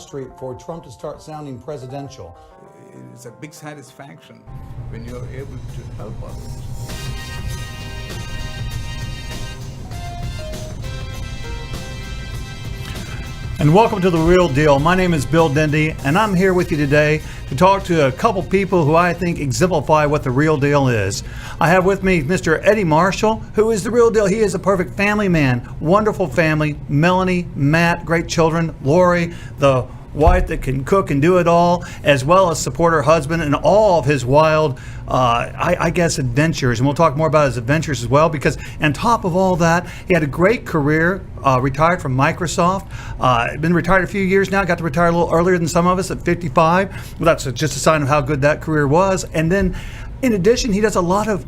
Street for Trump to start sounding presidential. It's a big satisfaction when you're able to help others. And welcome to The Real Deal. My name is Bill Dendy, and I'm here with you today to talk to a couple people who I think exemplify what the real deal is. I have with me Mr. Eddie Marshall, who is the real deal. He is a perfect family man, wonderful family. Melanie, Matt, great children. Lori, the wife that can cook and do it all, as well as support her husband and all of his wild, I guess, adventures. And we'll talk more about his adventures as well, because on top of all that, he had a great career, retired from Microsoft, been retired a few years now, got to retire a little earlier than some of us at 55. Well, that's just a sign of how good that career was. And then, in addition, he does a lot of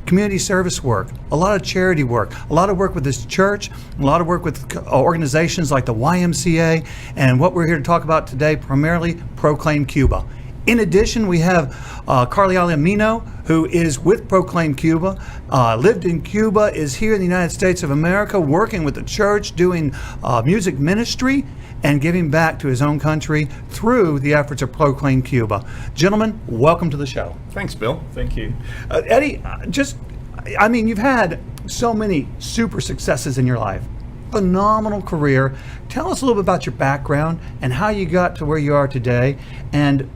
community service work, a lot of charity work, a lot of work with his church, a lot of work with organizations like the YMCA, and what we're here to talk about today, primarily Proclaim Cuba. In addition, we have Carly Alamino, who is with Proclaim Cuba, lived in Cuba, is here in the United States of America, working with the church, doing music ministry, and giving back to his own country through the efforts of Proclaim Cuba. Gentlemen, welcome to the show. Thanks, Bill. Thank you. Eddie, you've had so many super successes in your life. Phenomenal career. Tell us a little bit about your background and how you got to where you are today. And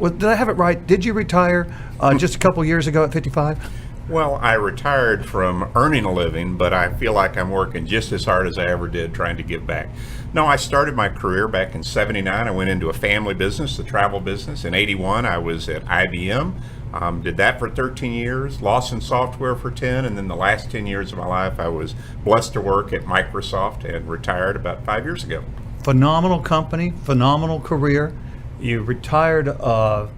did I have it right? Did you retire just a couple years ago at 55? Well, I retired from earning a living, but I feel like I'm working just as hard as I ever did trying to give back. No, I started my career back in '79. I went into a family business, the travel business. In '81, I was at IBM. Did that for 13 years, Lawson Software for 10, and then the last 10 years of my life, I was blessed to work at Microsoft and retired about 5 years ago. Phenomenal company, phenomenal career. You retired a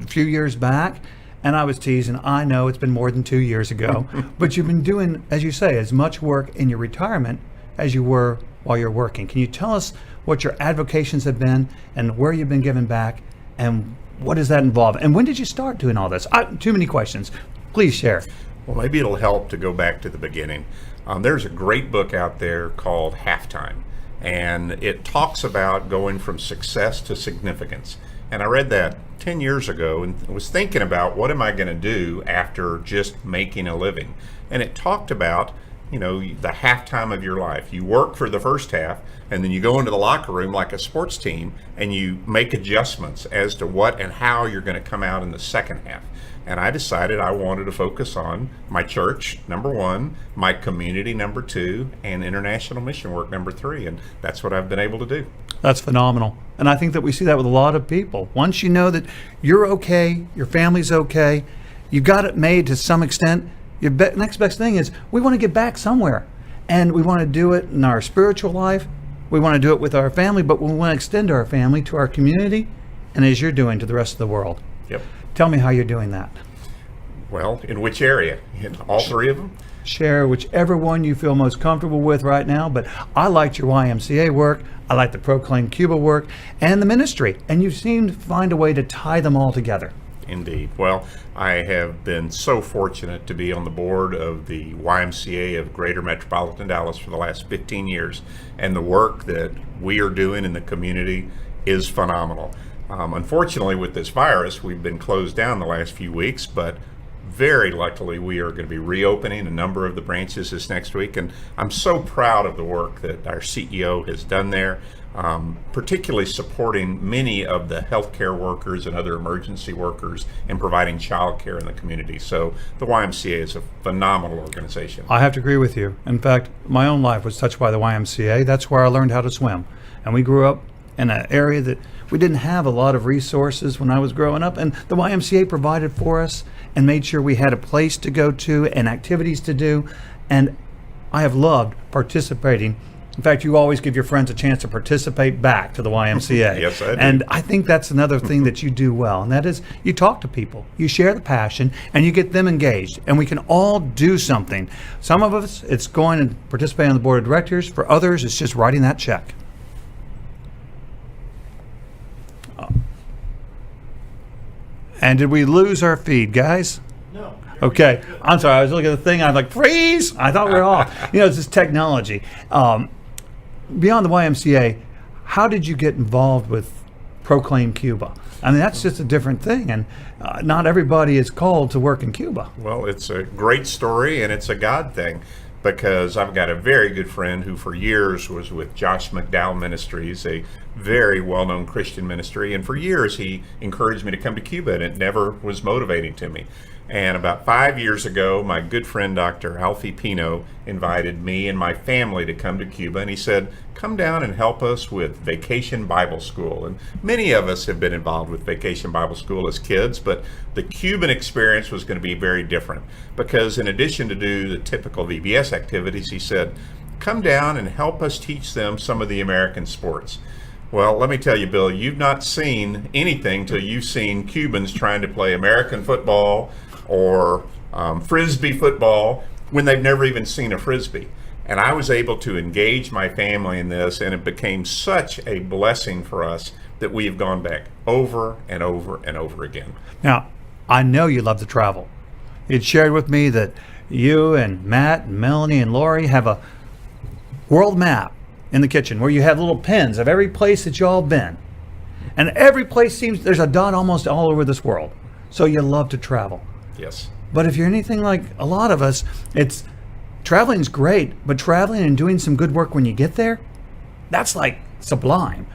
few years back. And I was teasing, I know it's been more than 2 years ago, but you've been doing, as you say, as much work in your retirement as you were while you're working. Can you tell us what your advocations have been and where you've been giving back and what does that involve? And when did you start doing all this? Too many questions. Please share. Well, maybe it'll help to go back to the beginning. There's a great book out there called Halftime, and it talks about going from success to significance. And I read that 10 years ago and was thinking about what am I going to do after just making a living. And it talked about, the halftime of your life. You work for the first half and then you go into the locker room like a sports team and you make adjustments as to what and how you're going to come out in the second half. And I decided I wanted to focus on my church, number one, my community, number two, and international mission work, number three. And that's what I've been able to do. That's phenomenal. And I think that we see that with a lot of people. Once you know that you're okay, your family's okay, you've got it made to some extent, your next best thing is we want to get back somewhere. And we want to do it in our spiritual life. We want to do it with our family, but we want to extend our family to our community and as you're doing to the rest of the world. Yep. Tell me how you're doing that. Well, in which area? In all three of them? Share whichever one you feel most comfortable with right now, but I liked your YMCA work, I like the Proclaim Cuba work, and the ministry, and you seem to find a way to tie them all together. Indeed. Well, I have been so fortunate to be on the board of the YMCA of Greater Metropolitan Dallas for the last 15 years, and the work that we are doing in the community is phenomenal. Unfortunately, with this virus, we've been closed down the last few weeks, but very luckily, we are going to be reopening a number of the branches this next week, and I'm so proud of the work that our CEO has done there, particularly supporting many of the healthcare workers and other emergency workers and providing childcare in the community. So the YMCA is a phenomenal organization. I have to agree with you. In fact, my own life was touched by the YMCA. That's where I learned how to swim, and we grew up in an area that we didn't have a lot of resources when I was growing up, and the YMCA provided for us and made sure we had a place to go to and activities to do, and I have loved participating. In fact, you always give your friends a chance to participate back to the YMCA. Yes, I do. And I think that's another thing that you do well, and that is you talk to people, you share the passion, and you get them engaged, and we can all do something. Some of us, it's going and participating on the board of directors. For others, it's just writing that check. And did we lose our feed, guys? No. Okay. I'm sorry. I was looking at the thing. I was like, freeze. I thought we were off. It's this technology. Beyond the YMCA, how did you get involved with Proclaim Cuba? I mean, that's just a different thing, and not everybody is called to work in Cuba. Well, it's a great story, and it's a God thing, because I've got a very good friend who for years was with Josh McDowell Ministries, a very well-known Christian ministry, and for years he encouraged me to come to Cuba, and it never was motivating to me. And about 5 years ago, my good friend Dr. Alfie Pino invited me and my family to come to Cuba, and he said, come down and help us with Vacation Bible School. And many of us have been involved with Vacation Bible School as kids, but the Cuban experience was going to be very different, because in addition to do the typical VBS activities, he said, come down and help us teach them some of the American sports. Well, let me tell you, Bill, you've not seen anything till you've seen Cubans trying to play American football or Frisbee football when they've never even seen a Frisbee. And I was able to engage my family in this, and it became such a blessing for us that we have gone back over and over and over again. Now, I know you love to travel. You'd shared with me that you and Matt and Melanie and Lori have a world map in the kitchen where you have little pins of every place that y'all been. And every place seems, there's a dot almost all over this world. So you love to travel. Yes. But if you're anything like a lot of us, it's traveling's great, but traveling and doing some good work when you get there, that's like sublime.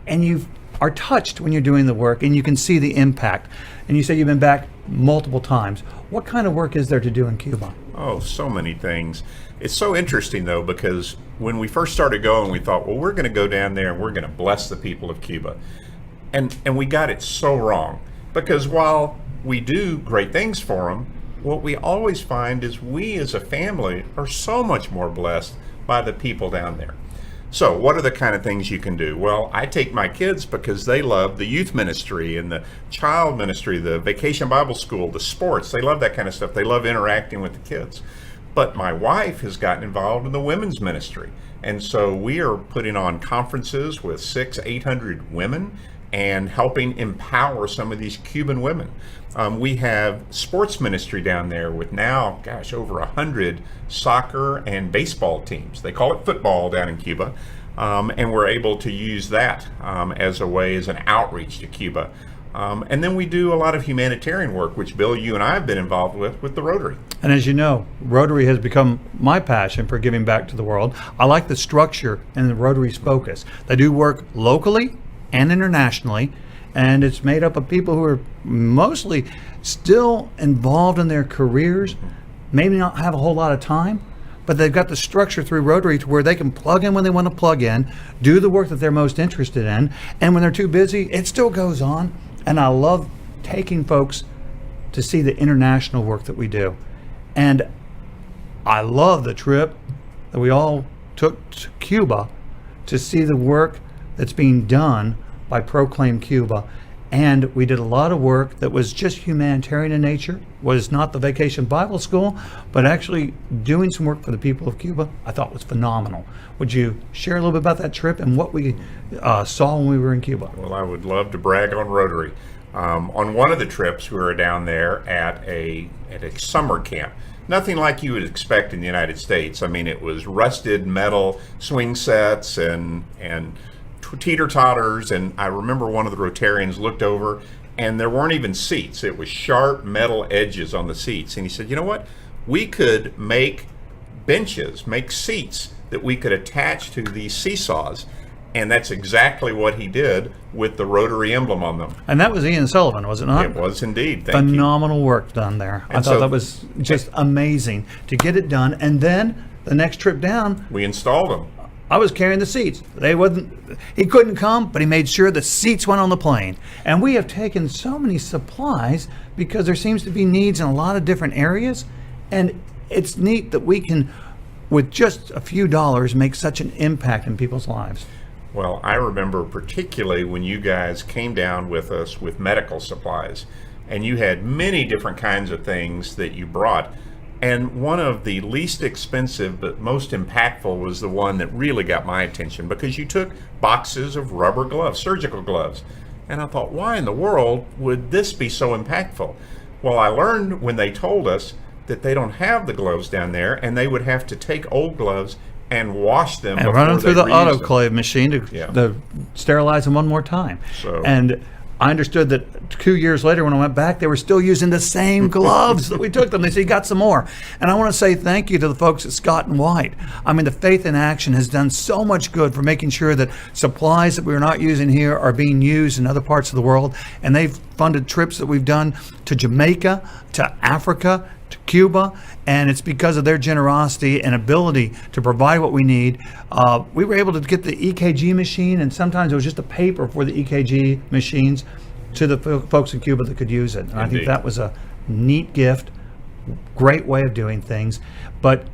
And you are touched when you're doing the work, and you can see the impact. And you say you've been back multiple times. What kind of work is there to do in Cuba? Oh, so many things. It's so interesting, though, because when we first started going, we thought, well, we're going to go down there and we're going to bless the people of Cuba. And we got it so wrong, because while we do great things for them, what we always find is we as a family are so much more blessed by the people down there. So what are the kind of things you can do? Well, I take my kids because they love the youth ministry and the child ministry, the Vacation Bible School, the sports. They love that kind of stuff. They love interacting with the kids. But my wife has gotten involved in the women's ministry. And so we are putting on conferences with 600-800 women and helping empower some of these Cuban women. We have sports ministry down there with now, over 100 soccer and baseball teams. They call it football down in Cuba. And we're able to use that as a way, as an outreach to Cuba. And then we do a lot of humanitarian work, which Bill, you and I have been involved with the Rotary. And as you know, Rotary has become my passion for giving back to the world. I like the structure and the Rotary's focus. They do work locally and internationally, and it's made up of people who are mostly still involved in their careers, maybe not have a whole lot of time, but they've got the structure through Rotary to where they can plug in when they want to plug in, do the work that they're most interested in, and when they're too busy, it still goes on. And I love taking folks to see the international work that we do. And I love the trip that we all took to Cuba to see the work that's being done by Proclaim Cuba. And we did a lot of work that was just humanitarian in nature, was not the Vacation Bible School, but actually doing some work for the people of Cuba. I thought was phenomenal. Would you share a little bit about that trip and what we saw when we were in Cuba? Well, I would love to brag on Rotary. On one of the trips, we were down there at a summer camp. Nothing like you would expect in the United States. I mean, it was rusted metal swing sets and teeter-totters, and I remember one of the Rotarians looked over and there weren't even seats. It was sharp metal edges on the seats, and he said, you know what, we could make benches, make seats that we could attach to these seesaws. And that's exactly what he did with the Rotary emblem on them. And that was Ian Sullivan, was it not? It was indeed. Thank you. Phenomenal work done there. I thought that was just amazing to get it done. And then the next trip down, we installed them. I was carrying the seats. He couldn't come, but he made sure the seats went on the plane. And we have taken so many supplies because there seems to be needs in a lot of different areas. And it's neat that we can, with just a few dollars, make such an impact in people's lives. Well, I remember particularly when you guys came down with us with medical supplies, and you had many different kinds of things that you brought. And one of the least expensive but most impactful was the one that really got my attention, because you took boxes of rubber gloves, surgical gloves. And I thought, why in the world would this be so impactful? Well, I learned when they told us that they don't have the gloves down there, and they would have to take old gloves and wash them and before run them through they the reuse them. autoclave machine to sterilize them one more time. So- and I understood that 2 years later when I went back, they were still using the same gloves that we took them. They said, you got some more. And I want to say thank you to the folks at Scott and White. I mean, the Faith in Action has done so much good for making sure that supplies that we're not using here are being used in other parts of the world. And they've funded trips that we've done to Jamaica, to Africa, to Cuba, and it's because of their generosity and ability to provide what we need. We were able to get the EKG machine, and sometimes it was just a paper for the EKG machines to the folks in Cuba that could use it. And I think Indeed. that was a neat gift, great way of doing things. But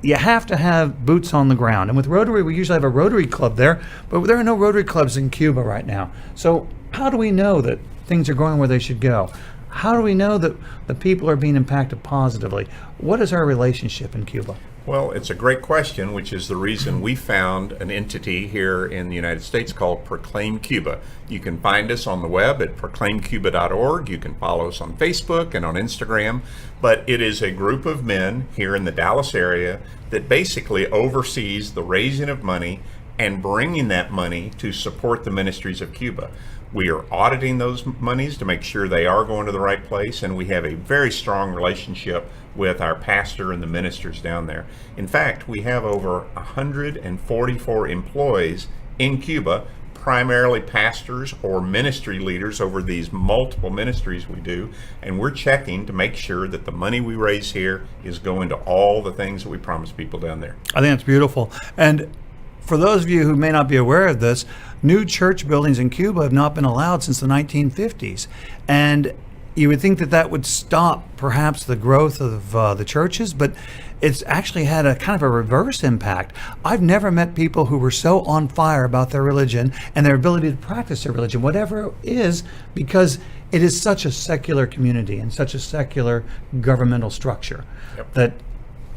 you have to have boots on the ground. And with Rotary, we usually have a Rotary Club there, but there are no Rotary Clubs in Cuba right now. So how do we know that things are going where they should go? How do we know that the people are being impacted positively? What is our relationship in Cuba? Well, it's a great question, which is the reason we found an entity here in the United States called Proclaim Cuba. You can find us on the web at proclaimcuba.org. You can follow us on Facebook and on Instagram. But it is a group of men here in the Dallas area that basically oversees the raising of money and bringing that money to support the ministries of Cuba. We are auditing those monies to make sure they are going to the right place, and we have a very strong relationship with our pastor and the ministers down there. In fact, we have over 144 employees in Cuba, primarily pastors or ministry leaders over these multiple ministries we do, and we're checking to make sure that the money we raise here is going to all the things that we promise people down there. I think that's beautiful. And for those of you who may not be aware of this, new church buildings in Cuba have not been allowed since the 1950s. And you would think that that would stop perhaps the growth of the churches, but it's actually had a kind of a reverse impact. I've never met people who were so on fire about their religion and their ability to practice their religion, whatever it is, because it is such a secular community and such a secular governmental structure that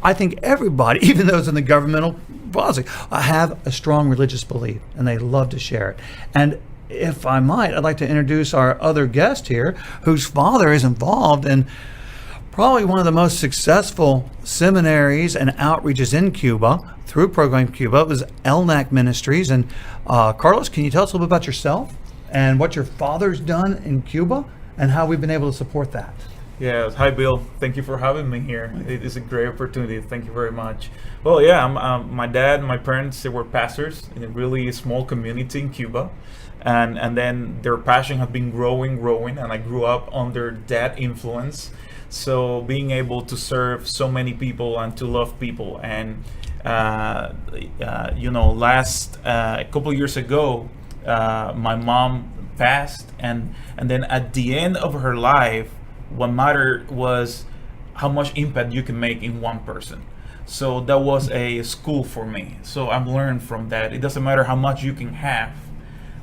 I think everybody, even those in the governmental policy, have a strong religious belief, and they love to share it. And if I might, I'd like to introduce our other guest here, whose father is involved in probably one of the most successful seminaries and outreaches in Cuba through Program Cuba. It was LNAC Ministries. And Carlos, can you tell us a little bit about yourself and what your father's done in Cuba and how we've been able to support that? Yes. Hi, Bill. Thank you for having me here. It is a great opportunity. Thank you very much. Well, yeah, my dad and my parents, they were pastors in a really small community in Cuba. And then their passion had been growing, and I grew up under that influence. So being able to serve so many people and to love people. And, last a couple of years ago, my mom passed. And then at the end of her life, what mattered was how much impact you can make in one person. So that was a school for me. So I've learned from that. It doesn't matter how much you can have,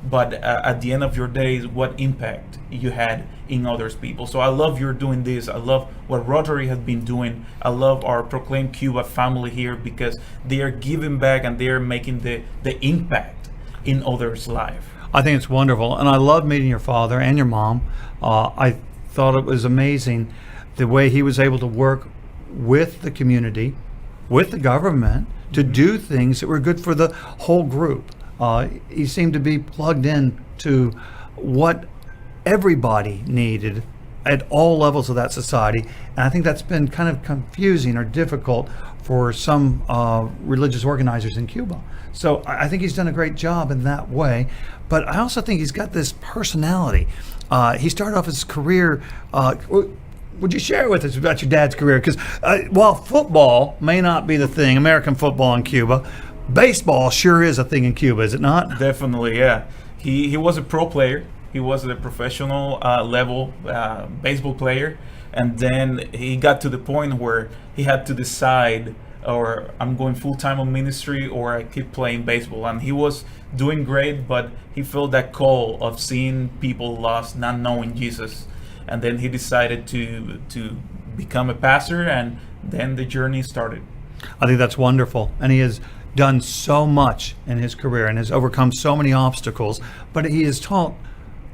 but at the end of your days, what impact you had in others people. So I love you're doing this. I love what Rotary has been doing. I love our Proclaim Cuba family here because they are giving back and they are making the impact in others' life. I think it's wonderful. And I love meeting your father and your mom. I thought it was amazing the way he was able to work with the community, with the government, to do things that were good for the whole group. He seemed to be plugged in to what everybody needed at all levels of that society. And I think that's been kind of confusing or difficult for some religious organizers in Cuba. So I think he's done a great job in that way. But I also think he's got this personality. He started off his career. Would you share with us about your dad's career? Because while football may not be the thing, American football in Cuba, baseball sure is a thing in Cuba, is it not? Definitely, yeah. He was a pro player. He was a professional level baseball player. And then he got to the point where he had to decide, or I'm going full-time on ministry or I keep playing baseball. And he was doing great, but he felt that call of seeing people lost, not knowing Jesus. And then he decided to become a pastor, and then the journey started. I think that's wonderful. And he has done so much in his career and has overcome so many obstacles. But he has taught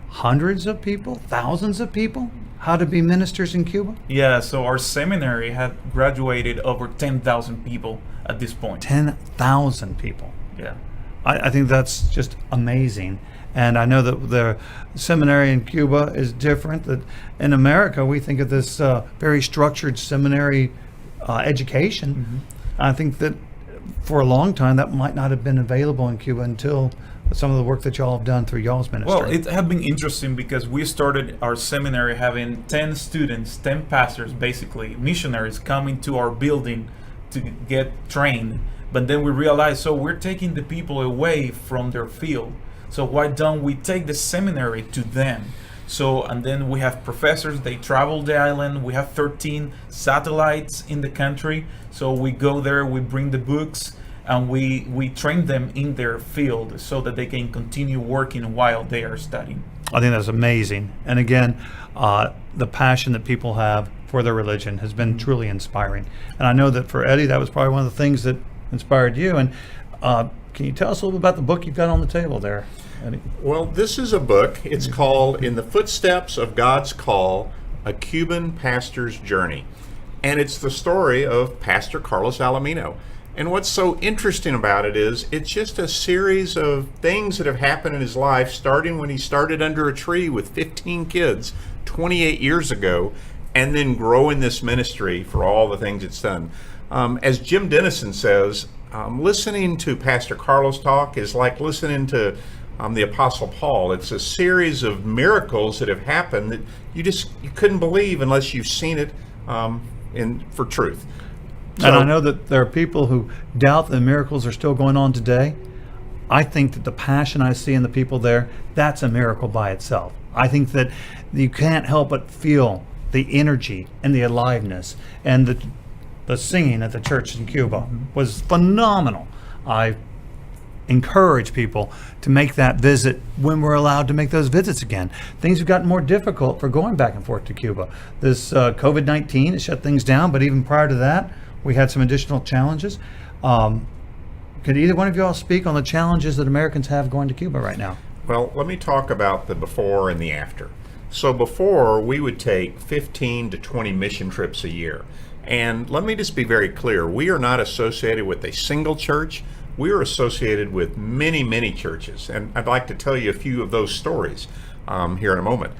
hundreds of people, thousands of people how to be ministers in Cuba? Yeah, so our seminary had graduated over 10,000 people at this point. 10,000 people. Yeah. I think that's just amazing. And I know that the seminary in Cuba is different. That in America, we think of this very structured seminary education. Mm-hmm. I think that for a long time, that might not have been available in Cuba until some of the work that y'all have done through y'all's ministry. Well, it has been interesting because we started our seminary having 10 students, 10 pastors, basically, missionaries coming to our building to get trained. But then we realized, so we're taking the people away from their field. So why don't we take the seminary to them? So, and then we have professors, they travel the island. We have 13 satellites in the country. So we go there, we bring the books, and we train them in their field so that they can continue working while they are studying. I think that's amazing. And again, the passion that people have for their religion has been truly inspiring. And I know that for Eddie, that was probably one of the things that inspired you. And can you tell us a little bit about the book you've got on the table there, Eddie? Well, this is a book. It's called In the Footsteps of God's Call, A Cuban Pastor's Journey. And it's the story of Pastor Carlos Alamino. And what's so interesting about it is it's just a series of things that have happened in his life, starting when he started under a tree with 15 kids 28 years ago, and then growing this ministry for all the things it's done. As Jim Dennison says, listening to Pastor Carlos talk is like listening to the Apostle Paul. It's a series of miracles that have happened that you couldn't believe unless you've seen it for truth. And I know that there are people who doubt that miracles are still going on today. I think that the passion I see in the people there, that's a miracle by itself. I think that you can't help but feel the energy and the aliveness. And the singing at the church in Cuba was phenomenal. I encourage people to make that visit when we're allowed to make those visits again. Things have gotten more difficult for going back and forth to Cuba. This COVID-19 has shut things down, but even prior to that, we had some additional challenges. Could either one of you all speak on the challenges that Americans have going to Cuba right now? Well, let me talk about the before and the after. So before, we would take 15 to 20 mission trips a year. And let me just be very clear, we are not associated with a single church. We are associated with many, many churches. And I'd like to tell you a few of those stories here in a moment.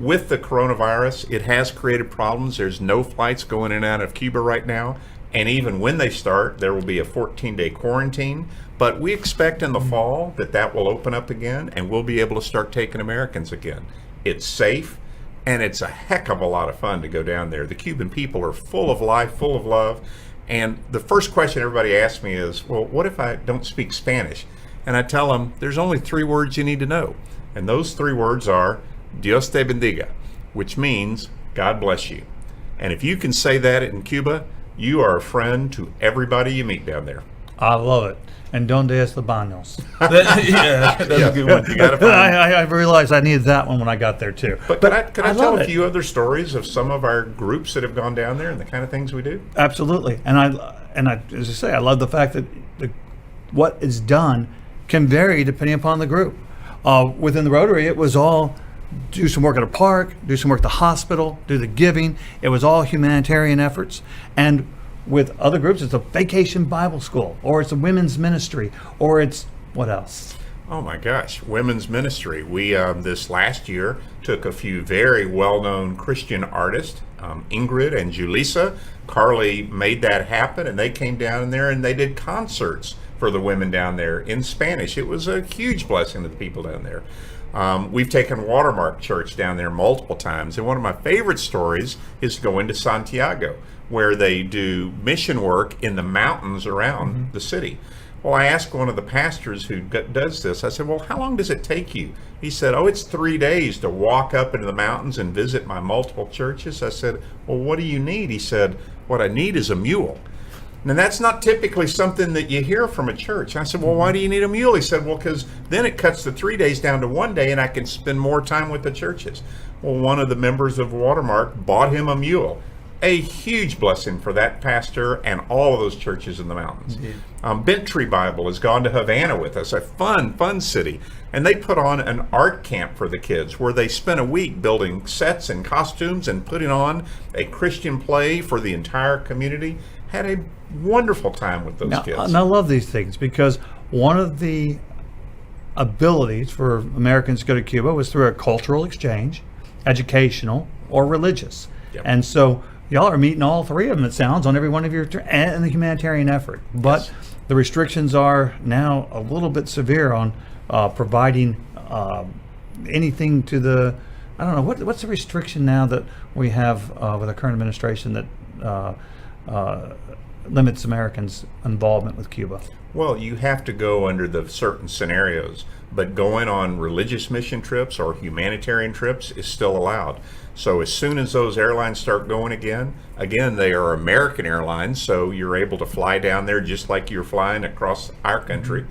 With the coronavirus, it has created problems. There's no flights going in and out of Cuba right now. And even when they start, there will be a 14-day quarantine. But we expect in the fall that will open up again, and we'll be able to start taking Americans again. It's safe, and it's a heck of a lot of fun to go down there. The Cuban people are full of life, full of love. And the first question everybody asks me is, well, what if I don't speak Spanish? And I tell them, there's only 3 words you need to know. And those 3 words are, Dios te bendiga, which means God bless you. And if you can say that in Cuba, you are a friend to everybody you meet down there. I love it. And donde es los baños? That's a good one. You gotta find. I realized I needed that one when I got there too. But can I tell love a it. few other stories of some of our groups that have gone down there and the kind of things we do? Absolutely. And I as I say, I love the fact that what is done can vary depending upon the group. Within the Rotary, it was all do some work at a park, do some work at the hospital, do the giving. It was all humanitarian efforts. And with other groups, it's a vacation Bible school, or it's a women's ministry, or it's what else? Oh my gosh, women's ministry. We, this last year, took a few very well-known Christian artists, Ingrid and Julissa. Carly made that happen, and they came down there and they did concerts for the women down there in Spanish. It was a huge blessing to the people down there. We've taken Watermark Church down there multiple times, and one of my favorite stories is going to Santiago, where they do mission work in the mountains around the city. Well, I asked one of the pastors who does this, I said, well, how long does it take you? He said, oh, it's 3 days to walk up into the mountains and visit my multiple churches. I said, well, what do you need? He said, what I need is a mule. Now, that's not typically something that you hear from a church. I said, well, why do you need a mule? He said, well, because then it cuts the 3 days down to 1 day and I can spend more time with the churches. Well, one of the members of Watermark bought him a mule. A huge blessing for that pastor and all of those churches in the mountains. Bent Tree Bible has gone to Havana with us, a fun city. And they put on an art camp for the kids where they spent a week building sets and costumes and putting on a Christian play for the entire community. had a wonderful time with those Now, kids. and I love these things because one of the abilities for Americans to go to Cuba was through a cultural exchange, educational, or religious. Yep. And so y'all are meeting all three of them, it sounds, on every one of your and the humanitarian effort. But Yes. the restrictions are now a little bit severe on providing anything to the, I don't know, what's the restriction now that we have with the current administration that limits Americans' involvement with Cuba? Well, you have to go under the certain scenarios, but going on religious mission trips or humanitarian trips is still allowed. So as soon as those airlines start going again, they are American airlines, so you're able to fly down there just like you're flying across our country.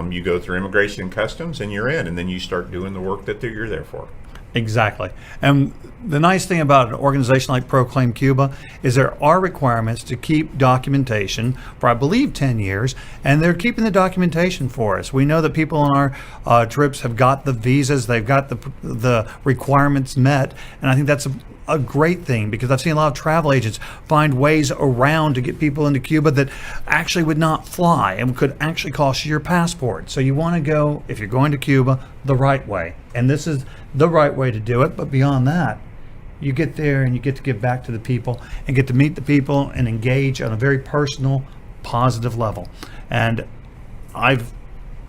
You go through immigration and customs and you're in, and then you start doing the work that you're there for. Exactly. And the nice thing about an organization like Proclaim Cuba is there are requirements to keep documentation for, I believe, 10 years, and they're keeping the documentation for us. We know that people on our trips have got the visas, they've got the requirements met, and I think that's a great thing because I've seen a lot of travel agents find ways around to get people into Cuba that actually would not fly and could actually cost you your passport. So you want to go, if you're going to Cuba, the right way. And this is the right way to do it. But beyond that, you get there and you get to give back to the people and get to meet the people and engage on a very personal, positive level. And I've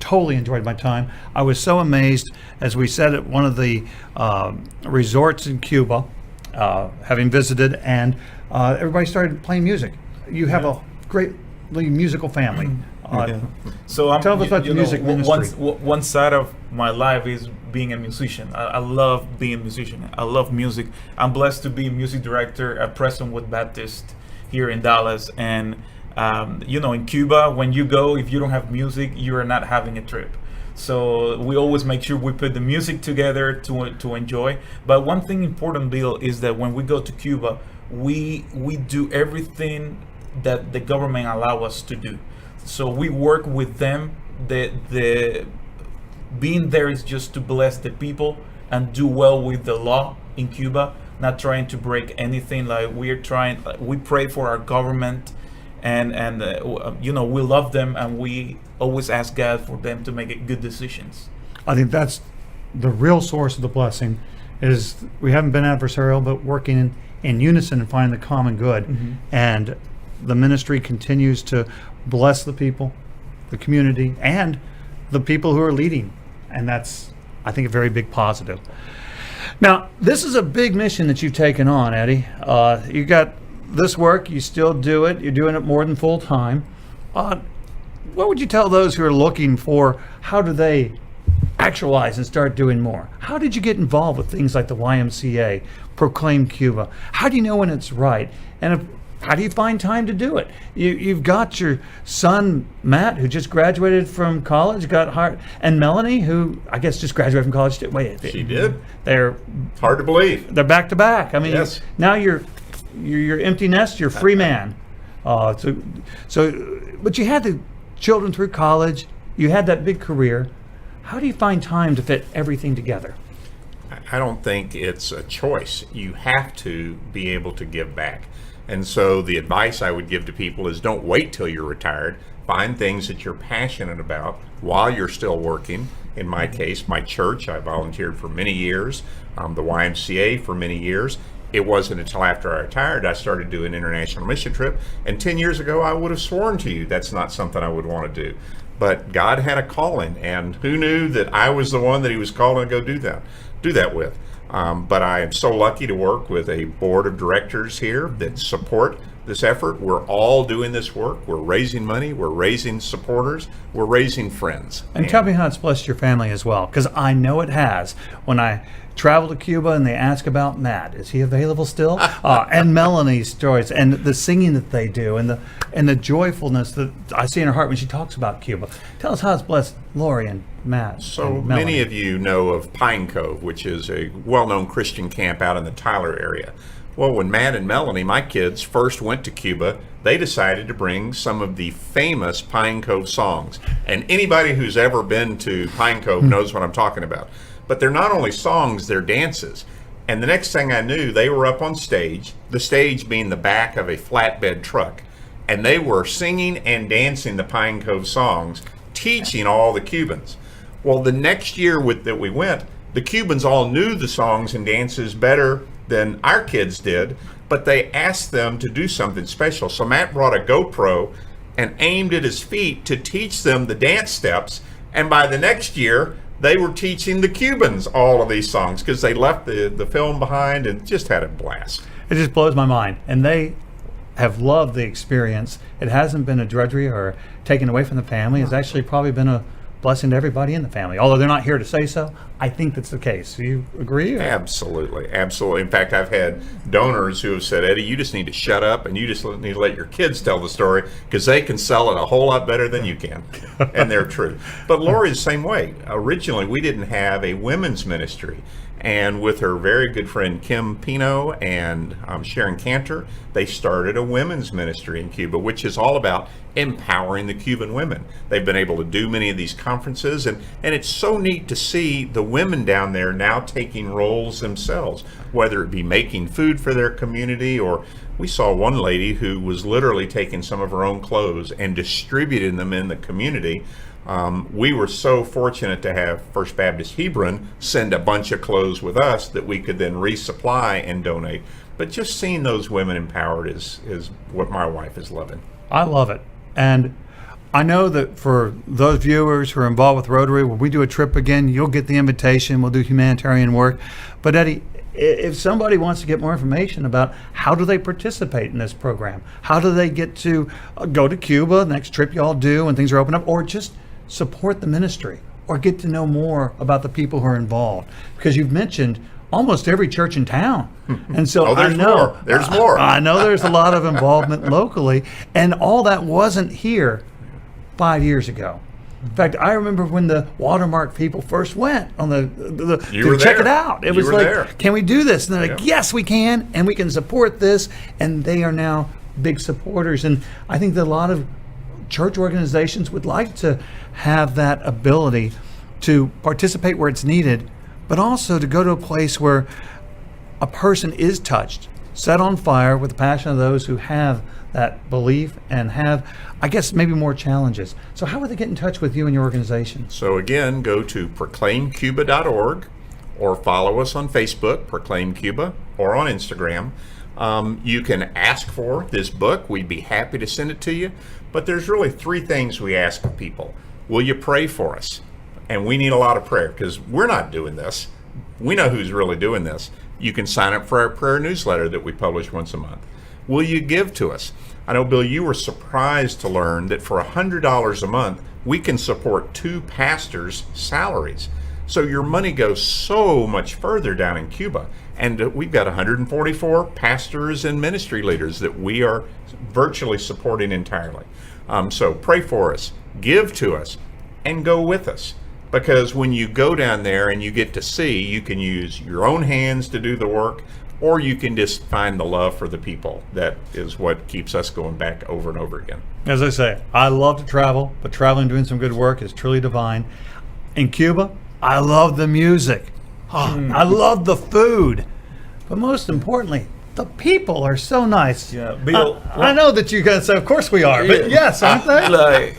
totally enjoyed my time. I was so amazed, as we said at one of the resorts in Cuba, having visited, and everybody started playing music. You have a great musical family. So I'm, Tell us about the music ministry. One side of my life is being a musician. I love being a musician. I love music. I'm blessed to be music director at Prestonwood Baptist here in Dallas. And in Cuba, when you go, if you don't have music, you are not having a trip. So we always make sure we put the music together to enjoy. But one thing important, Bill, is that when we go to Cuba, we do everything that the government allow us to do. So we work with them. The being there is just to bless the people and do well with the law in Cuba, not trying to break anything. Like we pray for our government, and we love them, and we always ask God for them to make good decisions. I think that's the real source of the blessing, is we haven't been adversarial, but working in unison and finding the common good. Mm-hmm. And the ministry continues to bless the people, the community, and the people who are leading. And that's, I think, a very big positive. Now, this is a big mission that you've taken on, Eddie. You got this work, you still do it, you're doing it more than full time. What would you tell those who are looking for, how do they actualize and start doing more? How did you get involved with things like the YMCA, Proclaim Cuba? How do you know when it's right? And how do you find time to do it? You've got your son, Matt, who just graduated from college, got hired, and Melanie, who I guess just graduated from college too. Wait, She did. They're Hard to believe. They're back to back. I mean, Yes. now you're empty nest, you're free man. But you had the children through college, you had that big career. How do you find time to fit everything together? I don't think it's a choice. You have to be able to give back. And so the advice I would give to people is don't wait till you're retired. Find things that you're passionate about while you're still working. In my case, my church, I volunteered for many years, the YMCA for many years. It wasn't until after I retired I started doing an international mission trip. And 10 years ago, I would have sworn to you that's not something I would want to do. But God had a calling, and who knew that I was the one that he was calling to go do that with. But I am so lucky to work with a board of directors here that support this effort. We're all doing this work. We're raising money. We're raising supporters. We're raising friends. And tell me how it's blessed your family as well, because I know it has. When I travel to Cuba and they ask about Matt, is he available still? And Melanie's stories and the singing that they do and the joyfulness that I see in her heart when she talks about Cuba. Tell us how it's blessed Lori and Matt. So and Melanie. many of you know of Pine Cove, which is a well-known Christian camp out in the Tyler area. Well, when Matt and Melanie, my kids, first went to Cuba, they decided to bring some of the famous Pine Cove songs. And anybody who's ever been to Pine Cove knows what I'm talking about. But they're not only songs, they're dances. And the next thing I knew, they were up on stage, the stage being the back of a flatbed truck. and they were singing and dancing the Pine Cove songs, teaching all the Cubans. Well, the next year that we went, the Cubans all knew the songs and dances better than our kids did, but they asked them to do something special. So Matt brought a GoPro and aimed at his feet to teach them the dance steps, and by the next year, they were teaching the Cubans all of these songs because they left the film behind and just had a blast. It just blows my mind. And they have loved the experience. It hasn't been a drudgery or taken away from the family. It's actually probably been a blessing to everybody in the family. Although they're not here to say so, I think that's the case. Do you agree? Absolutely. Absolutely. In fact, I've had donors who have said, Eddie, you just need to shut up and you just need to let your kids tell the story because they can sell it a whole lot better than you can. And they're true. But Lori's the same way. Originally, we didn't have a women's ministry. And with her very good friend Kim Pino and Sharon Cantor, they started a women's ministry in Cuba, which is all about empowering the Cuban women. They've been able to do many of these conferences, and it's so neat to see the women down there now taking roles themselves, whether it be making food for their community, or we saw one lady who was literally taking some of her own clothes and distributing them in the community. We were so fortunate to have First Baptist Hebron send a bunch of clothes with us that we could then resupply and donate. But just seeing those women empowered is what my wife is loving. I love it. And I know that for those viewers who are involved with Rotary, when we do a trip again, you'll get the invitation. We'll do humanitarian work. But Eddie, if somebody wants to get more information about how do they participate in this program, how do they get to go to Cuba, next trip y'all do when things are open up, or just support the ministry, or get to know more about the people who are involved? Because you've mentioned almost every church in town. And so there's more. There's more. I know there's a lot of involvement locally, and all that wasn't here 5 years ago. In fact, I remember when the Watermark people first went on to check it out. It was like, can we do this? And they're like, yes, we can, and we can support this. And they are now big supporters. And I think that a lot of church organizations would like to have that ability to participate where it's needed, but also to go to a place where a person is touched, set on fire with the passion of those who have that belief and have, I guess, maybe more challenges. So how would they get in touch with you and your organization? So again, go to proclaimcuba.org or follow us on Facebook, Proclaim Cuba, or on Instagram. You can ask for this book. We'd be happy to send it to you. But there's really three things we ask of people. Will you pray for us? And we need a lot of prayer because we're not doing this. We know who's really doing this. You can sign up for our prayer newsletter that we publish once a month. Will you give to us? I know, Bill, you were surprised to learn that for $100 a month, we can support 2 pastors' salaries. So your money goes so much further down in Cuba. And we've got 144 pastors and ministry leaders that we are virtually supporting entirely. So pray for us, give to us, and go with us. Because when you go down there and you get to see, you can use your own hands to do the work, or you can just find the love for the people. That is what keeps us going back over and over again. As I say, I love to travel, but traveling, doing some good work is truly divine. In Cuba, I love the music. I love the food. But most importantly, the people are so nice. Yeah, Bill. I know that you guys say, of course we are, but yes, aren't they?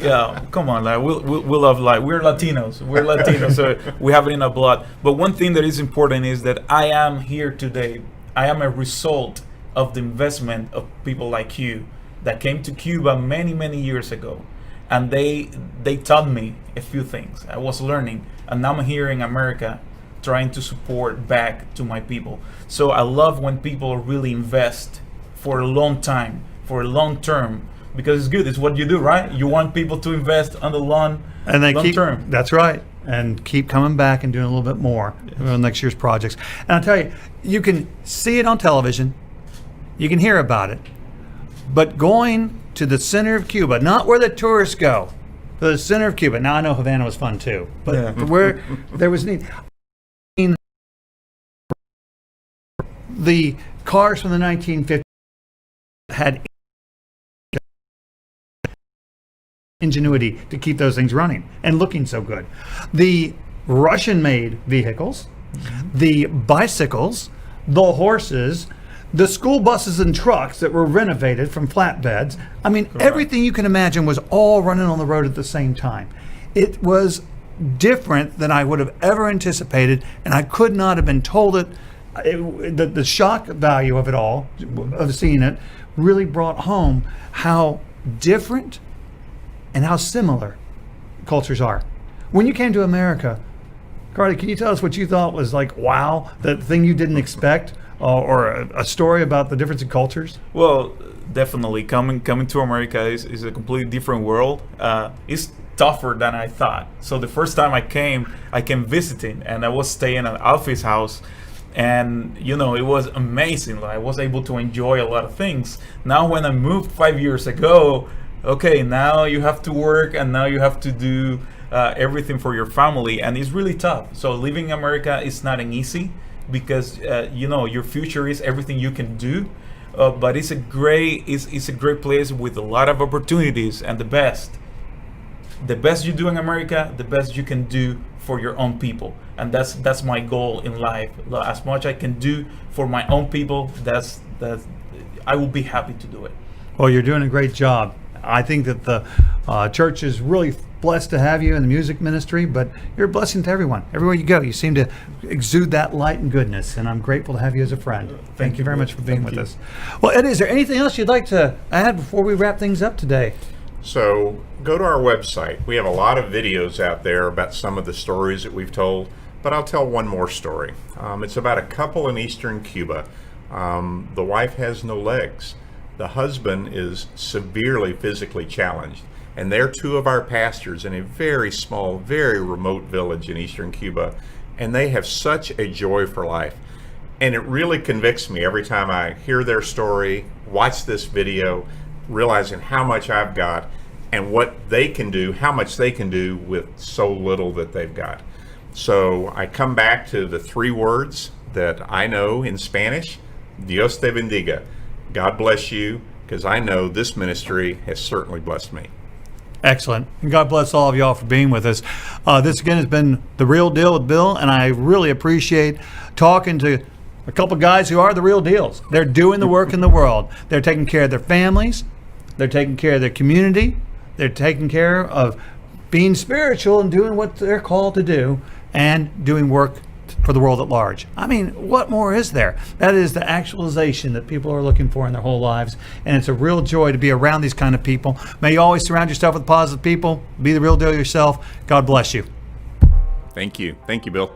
Come on, we love life. We're Latinos, so we have it in our blood. But one thing that is important is that I am here today. I am a result of the investment of people like you that came to Cuba many, many years ago. And they taught me a few things. I was learning, and now I'm here in America trying to support back to my people. So I love when people really invest for a long time, for a long term, because it's good. It's what you do, right? You want people to invest on the long term. That's right. And keep coming back and doing a little bit more on next year's projects. And I'll tell you, you can see it on television, you can hear about it, but going to the center of Cuba, not where the tourists go, but the center of Cuba. Now I know Havana was fun too, but where there was need. The cars from the 1950s had ingenuity to keep those things running and looking so good. The Russian-made vehicles, the bicycles, the horses, the school buses and trucks that were renovated from flatbeds. I mean, everything you can imagine was all running on the road at the same time. It was different than I would have ever anticipated, and I could not have been told it. The shock value of it all, of seeing it, really brought home how different and how similar cultures are. When you came to America, Carly, can you tell us what you thought was like, wow, the thing you didn't expect, or a story about the difference in cultures? Well, definitely coming to America is a completely different world. It's tougher than I thought. So the first time I came visiting, and I was staying at Alfie's house, and it was amazing. I was able to enjoy a lot of things. Now when I moved 5 years ago, okay, now you have to work, and now you have to do everything for your family, and it's really tough. So living in America is not an easy, because your future is everything you can do, but it's a great place with a lot of opportunities, and the best you do in America, the best you can do for your own people, and that's my goal in life. As much I can do for my own people, that's I will be happy to do it. Well, you're doing a great job. I think that the church is really blessed to have you in the music ministry, but you're a blessing to everyone. Everywhere you go, you seem to exude that light and goodness, and I'm grateful to have you as a friend. Thank you very much for being with us. Well, Eddie, is there anything else you'd like to add before we wrap things up today? So go to our website. We have a lot of videos out there about some of the stories that we've told, but I'll tell one more story. It's about a couple in eastern Cuba. The wife has no legs. The husband is severely physically challenged, and they're two of our pastors in a very small, very remote village in eastern Cuba, and they have such a joy for life. And it really convicts me every time I hear their story, watch this video, realizing how much I've got and what they can do, how much they can do with so little that they've got. So I come back to the three words that I know in Spanish: Dios te bendiga. God bless you, because I know this ministry has certainly blessed me. Excellent. And God bless all of y'all for being with us. This again has been The Real Deal with Bill, and I really appreciate talking to a couple guys who are the real deals. They're doing the work in the world. They're taking care of their families. They're taking care of their community. They're taking care of being spiritual and doing what they're called to do, and doing work for the world at large. I mean, what more is there? That is the actualization that people are looking for in their whole lives, and it's a real joy to be around these kind of people. May you always surround yourself with positive people. Be the real deal yourself. God bless you. Thank you. Thank you, Bill.